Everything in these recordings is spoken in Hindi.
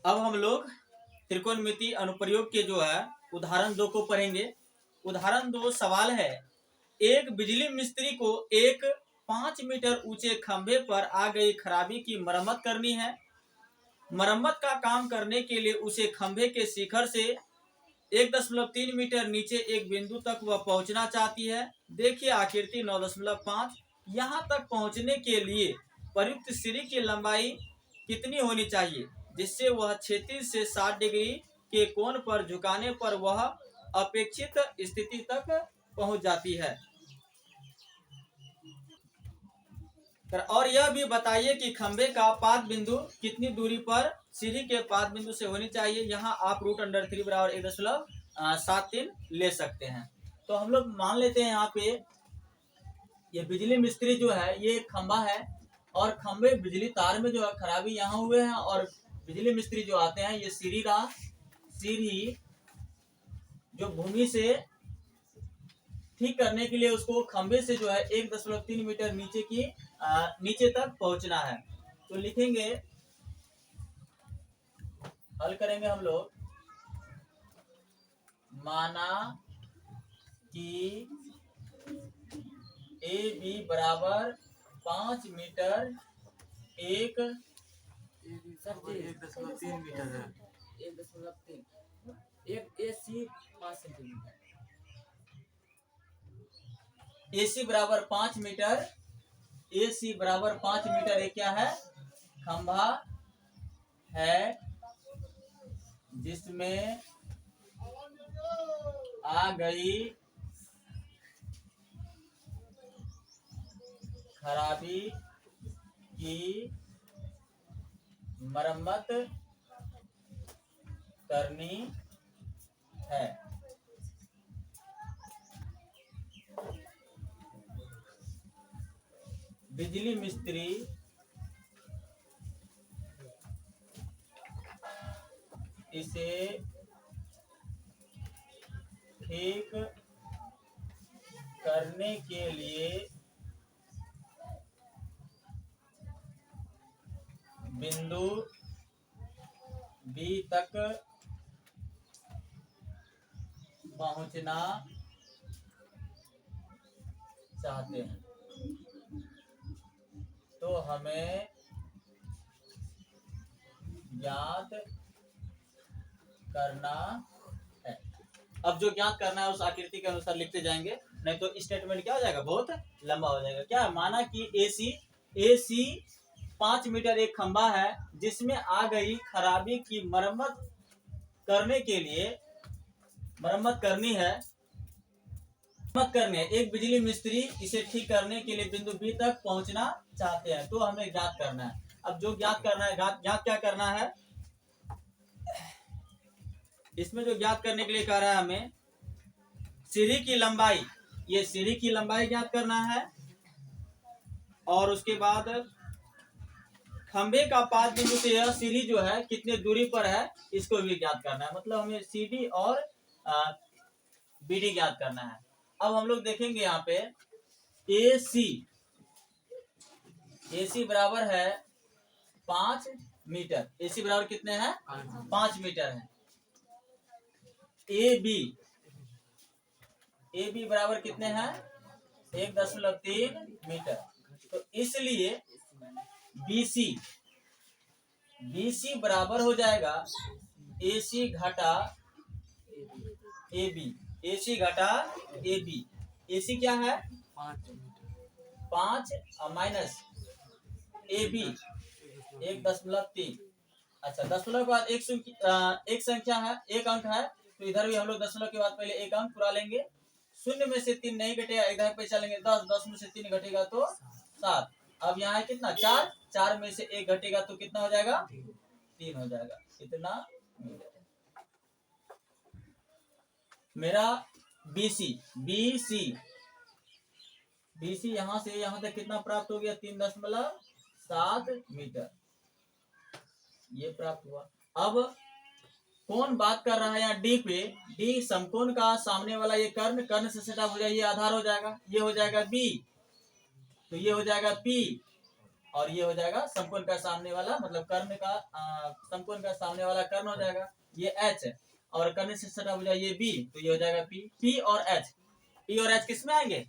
अब हम लोग त्रिकोणमिति अनुप्रयोग के जो है उदाहरण 2 को पढ़ेंगे। उदाहरण 2 सवाल है, एक बिजली मिस्त्री को एक 5 मीटर ऊंचे खंभे पर आ गई खराबी की मरम्मत करनी है। मरम्मत का काम करने के लिए उसे खंभे के शिखर से 1.3 मीटर नीचे एक बिंदु तक वह पहुंचना चाहती है। देखिए आकृति 9.5। यहाँ तक पहुंचने के लिए प्रयुक्त सीढ़ी की लंबाई कितनी होनी चाहिए जिससे वह क्षैतिज से 60 डिग्री के कोण पर झुकाने पर वह अपेक्षित स्थिति तक पहुंच जाती है। और यह भी बताइए कि खंभे का पाद बिंदु कितनी दूरी पर सीढ़ी के पाद बिंदु से होनी चाहिए। यहाँ आप √3 बराबर 1.73 ले सकते हैं। तो हम लोग मान लेते हैं यहाँ पे ये बिजली मिस्त्री जो है ये एक खंभा है और खंभे बिजली तार में जो है खराबी यहाँ हुए हैं और बिजली मिस्त्री जो आते हैं ये सीढ़ी जो भूमि से ठीक करने के लिए उसको खंभे से जो है 1.3 मीटर नीचे तक पहुंचना है। तो लिखेंगे, हल करेंगे हम लोग। माना कि ए बी बराबर 5 मीटर 1.3 मीटर है। 1.3 एक AC 5 सेंटीमीटर। AC बराबर 5 मीटर, AC बराबर 5 मीटर ये क्या है? खंभा है जिसमें आ गई खराबी की मरम्मत करनी है। बिजली मिस्त्री इसे ठीक करने के लिए बिंदु B तक पहुंचना चाहते हैं। तो हमें ज्ञात करना है। अब जो ज्ञात करना है उस आकृति के अनुसार लिखते जाएंगे, नहीं तो स्टेटमेंट क्या हो जाएगा, बहुत लंबा हो जाएगा। क्या माना कि AC 5 मीटर एक खंभा है जिसमें आ गई खराबी की मरम्मत करनी है। एक बिजली मिस्त्री इसे ठीक करने के लिए बिंदु B तक पहुंचना चाहते हैं। तो हमें ज्ञात करना है। अब जो ज्ञात करना है, ज्ञात क्या करना है, इसमें जो ज्ञात करने के लिए कह रहा है हमें सीढ़ी की लंबाई, ये सीढ़ी की लंबाई ज्ञात करना है और उसके बाद खंभे का पाद बिंदु से यह सीढ़ी जो है कितने दूरी पर है इसको भी ज्ञात करना है। मतलब हमें CD और BD ज्ञात करना है। अब हम लोग देखेंगे यहाँ पे AC बराबर है 5 मीटर। AC बराबर कितने हैं? 5 मीटर है। AB बराबर कितने हैं? 1.3 मीटर। तो इसलिए BC बराबर हो जाएगा AC घटा AB। AC घटा AB। AC क्या है? 5 माइनस AB 1.3। अच्छा, दशमलव के बाद एक संख्या है, एक अंक है, तो इधर भी हम लोग दशमलव के बाद पहले एक अंक पूरा लेंगे। 0 में से 3 नहीं घटेगा, इधर पे चलेंगे 10 में से 3 घटेगा तो 7। अब यहाँ है कितना? 4 में से 1 घटेगा तो कितना हो जाएगा? 3 हो जाएगा। इतना मेरा BC यहाँ से यहाँ तक कितना प्राप्त हो गया? 3.7 मीटर ये प्राप्त हुआ। अब कौन बात कर रहा है यहाँ D पे? D समकोण का सामने वाला ये कर्ण से सटा हो जाएगा, ये आधार हो जाएगा, ये हो जाएगा B, तो ये हो जाएगा P और ये हो जाएगा समकोण का सामने वाला, मतलब कर्ण का समकोण का सामने वाला कर्ण हो जाएगा, ये एच, और कर्ण से सटा हो जाएगा ये बी, तो ये हो जाएगा पी। पी और एच, पी और एच किस में आएंगे?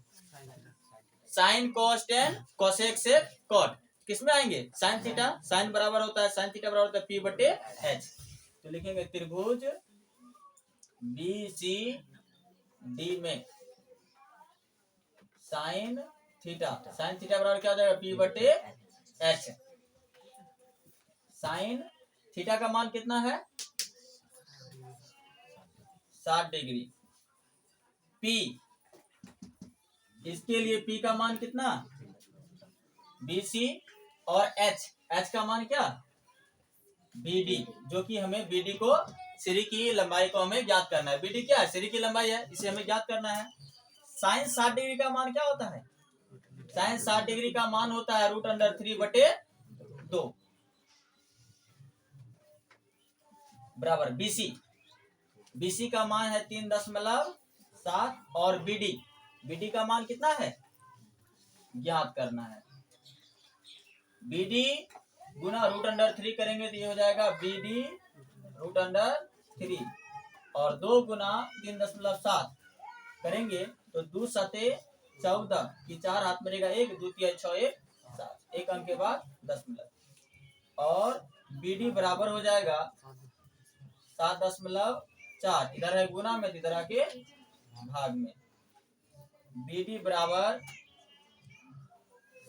साइन कॉस टेन कोसेक से कॉट, किस में आएंगे? साइन थीटा, साइन बराबर होता है साइन थीटा बराबर होता है पी बटे एच। तो लिखेंगे त्रिभुज बी सी डी में साइन थीटा, साइन थीटा बराबर क्या हो जाएगा? पी बटे एच। साइन थीटा का मान कितना है? 60 डिग्री। पी, इसके लिए पी का मान कितना? बीसी, और एच, एच का मान क्या? बीडी, जो कि हमें बीडी को सीढ़ी की लंबाई को हमें ज्ञात करना है। बीडी क्या है? सीढ़ी की लंबाई है, इसे हमें ज्ञात करना है। साइन 60 डिग्री का मान क्या होता है? साइन 60 डिग्री का मान होता है √3 बटे 2 बराबर बीसी। बीसी का मान है 3.7, और बीडी, बीडी का मान कितना है? ज्ञात करना है। बीडी गुना √3 करेंगे तो ये हो जाएगा बीडी √3, और 2 गुना 3.7 करेंगे तो 2 सते 14 की 4 हाथ में रहेगा 1, 2 3 6 1 7, एक अंक के बाद दशमलव, और बीडी बराबर हो जाएगा 7.4, इधर है गुना में, इधर आके भाग में। बीडी बराबर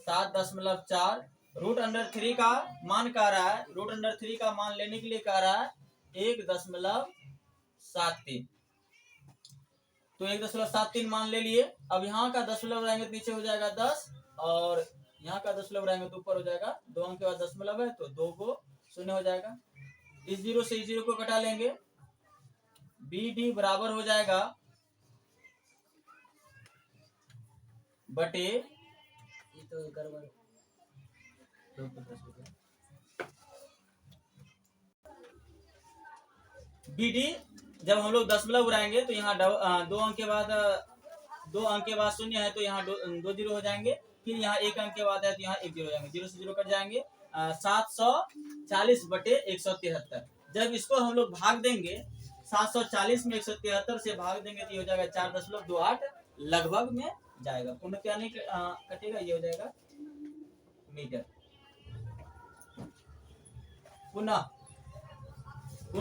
7.4, √3 का मान कह रहा है, √3 का मान लेने के लिए कह रहा है 1.73, तो 1.73 मान ले लिए। अब यहाँ का दशमलव रहेंगे तो नीचे हो जाएगा 10, और यहाँ का दशमलव रहेंगे तो ऊपर हो जाएगा 2 अंक के बाद दशमलव है तो 2 को 0 हो जाएगा। इस 0 से इस 0 को घटा लेंगे, बीडी बराबर हो जाएगा बटे बीडी, जब हम लोग दशमलव उड़ाएंगे तो यहाँ 2 अंक के बाद 0 है तो यहाँ 2 0 हो जाएंगे, फिर यहाँ 1 अंक के बाद है तो यहाँ 1 0 हो जाएंगे, 0 से 0 कट जाएंगे। 740 बटे 173, जब इसको हम लोग भाग देंगे 740 में 173 से भाग देंगे तो ये हो जाएगा 4.28, लगभग में जाएगा, पुनः क्या नहीं कटेगा, ये हो जाएगा मीटर। पुनः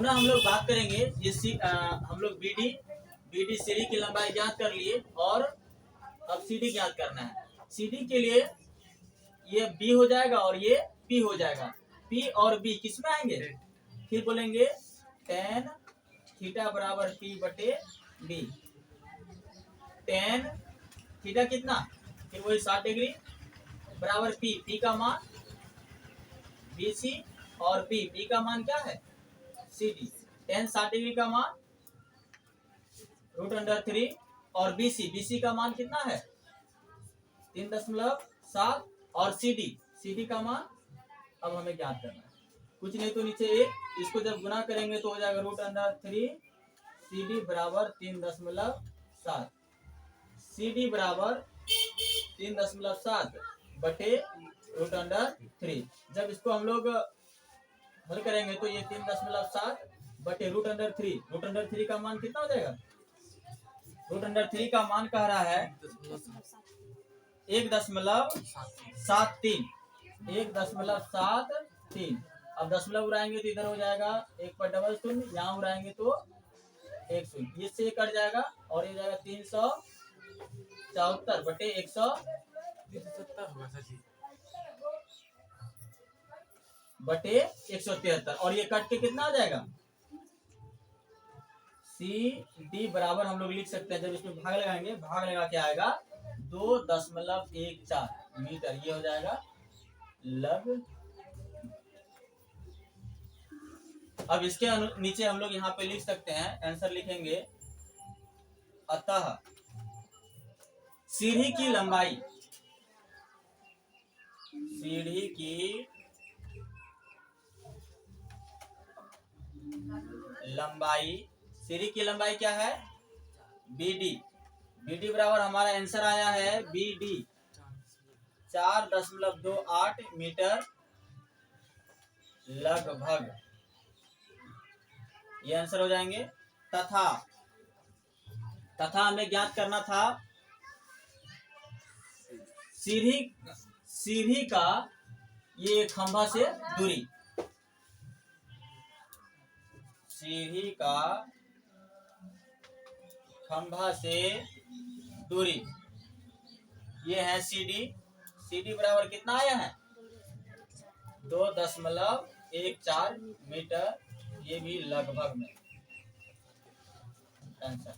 हम लोग बात करेंगे ये हम लोग बीडी सीढ़ी की लंबाई ज्ञात कर लिए, और अब सीडी ज्ञात करना है। सीडी के लिए ये बी हो जाएगा और ये पी हो जाएगा। पी और बी किस में आएंगे? फिर बोलेंगे tan थीटा बराबर पी बटे बी। tan थीटा कितना? फिर वही 60 डिग्री बराबर पी का मान बीसी, और बी का मान क्या है? CD। tan 60 डिग्री का मान √3, और BC का मान कितना है? 3.7, और CD का मान अब हमें ज्ञात करना है। कुछ नहीं तो नीचे 1, इसको जब गुना करेंगे तो हो जाएगा √3, CD बराबर 3.7, CD बराबर 3.7 बटे √3। जब इसको हम लोग हल करेंगे तो ये 3.7 बटे √3 का मान कितना हो जाएगा? √3 का मान कह रहा है 1.73। अब दशमलव उड़ाएंगे तो इधर हो जाएगा 1 पर डबल शून्य, यहाँ उड़ाएंगे तो 1 शून्य, इससे कट जाएगा और ये जाएगा 374 बटे 170 बटे 173, और ये कट के कितना आ जाएगा? CD बराबर हम लोग लिख सकते हैं, जब इसमें भाग लगाएंगे, भाग लगा के आएगा 2.14 मीटर, ये हो जाएगा लग। अब इसके नीचे हम लोग यहाँ पे लिख सकते हैं, आंसर लिखेंगे, अतः सीढ़ी की लंबाई सीढ़ी की लंबाई क्या है? BD बराबर हमारा आंसर आया है BD 4.28 मीटर लगभग, ये आंसर हो जाएंगे। तथा हमें ज्ञात करना था सीढ़ी का ये खंभा से दूरी, सीढ़ी का खंभा से दूरी, ये है CD बराबर कितना आया है 2.14 मीटर, ये भी लगभग में आंसर।